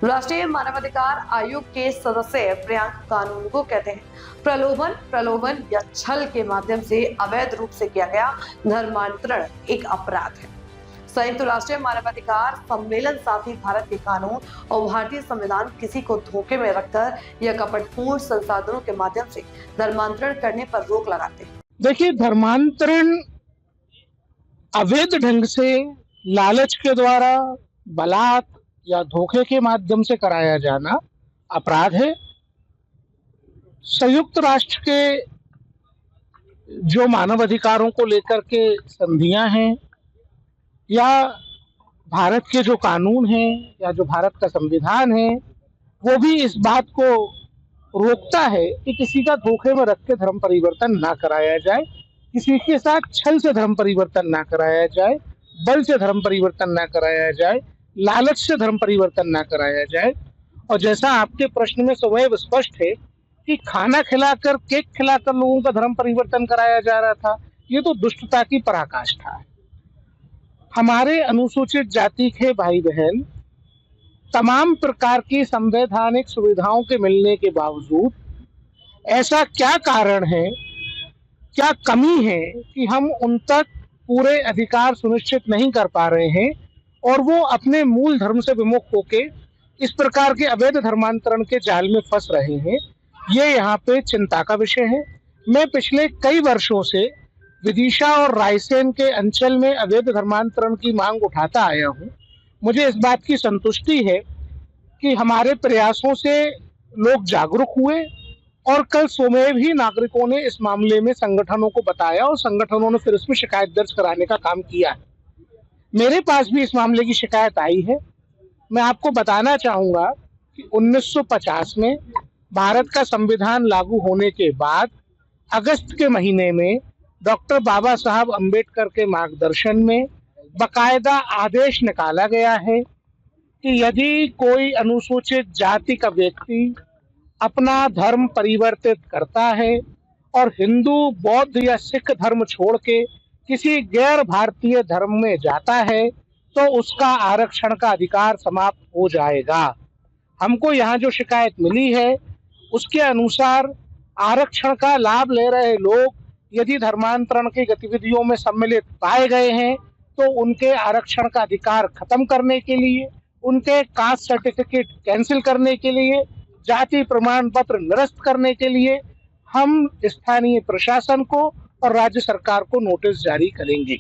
राष्ट्रीय मानवाधिकार आयोग के सदस्य प्रियंक कानूनगो कहते हैं, प्रलोभन या छल के माध्यम से अवैध रूप से किया गया धर्मांतरण एक अपराध है। संयुक्त राष्ट्रीय मानवाधिकार सम्मेलन साथी भारत के कानून और भारतीय संविधान किसी को धोखे में रखकर या कपटपूर्ण संसाधनों के माध्यम से धर्मांतरण करने पर रोक लगाते हैं। देखिए, धर्मांतरण अवैध ढंग से लालच के द्वारा, बलात् या धोखे के माध्यम से कराया जाना अपराध है। संयुक्त राष्ट्र के जो मानव अधिकारों को लेकर के संधियां हैं या भारत के जो कानून हैं या जो भारत का संविधान है, वो भी इस बात को रोकता है कि किसी का धोखे में रख के धर्म परिवर्तन ना कराया जाए, किसी के साथ छल से धर्म परिवर्तन ना कराया जाए, बल से धर्म परिवर्तन ना कराया जाए, लालच से धर्म परिवर्तन ना कराया जाए। और जैसा आपके प्रश्न में सदैव स्पष्ट है कि खाना खिलाकर, केक खिलाकर लोगों का धर्म परिवर्तन कराया जा रहा था, ये तो दुष्टता की पराकाष्ठा है। हमारे अनुसूचित जाति के भाई बहन तमाम प्रकार की संवैधानिक सुविधाओं के मिलने के बावजूद ऐसा क्या कारण है, क्या कमी है कि हम उन तक पूरे अधिकार सुनिश्चित नहीं कर पा रहे हैं और वो अपने मूल धर्म से विमुख होके इस प्रकार के अवैध धर्मांतरण के जाल में फंस रहे हैं। ये यहाँ पे चिंता का विषय है। मैं पिछले कई वर्षों से विदिशा और रायसेन के अंचल में अवैध धर्मांतरण की मांग उठाता आया हूँ। मुझे इस बात की संतुष्टि है कि हमारे प्रयासों से लोग जागरूक हुए और कल स्वयं ही नागरिकों ने इस मामले में संगठनों को बताया और संगठनों ने फिर इसमें शिकायत दर्ज कराने का काम किया है। मेरे पास भी इस मामले की शिकायत आई है। मैं आपको बताना चाहूँगा कि 1950 में भारत का संविधान लागू होने के बाद अगस्त के महीने में डॉक्टर बाबा साहब अम्बेडकर के मार्गदर्शन में बाकायदा आदेश निकाला गया है कि यदि कोई अनुसूचित जाति का व्यक्ति अपना धर्म परिवर्तित करता है और हिंदू, बौद्ध या सिख धर्म छोड़ के किसी गैर भारतीय धर्म में जाता है तो उसका आरक्षण का अधिकार समाप्त हो जाएगा। हमको यहाँ जो शिकायत मिली है उसके अनुसार आरक्षण का लाभ ले रहे लोग यदि धर्मांतरण की गतिविधियों में सम्मिलित पाए गए हैं तो उनके आरक्षण का अधिकार खत्म करने के लिए, उनके कास्ट सर्टिफिकेट कैंसिल करने के लिए, जाति प्रमाण पत्र निरस्त करने के लिए हम स्थानीय प्रशासन को और राज्य सरकार को नोटिस जारी करेंगे।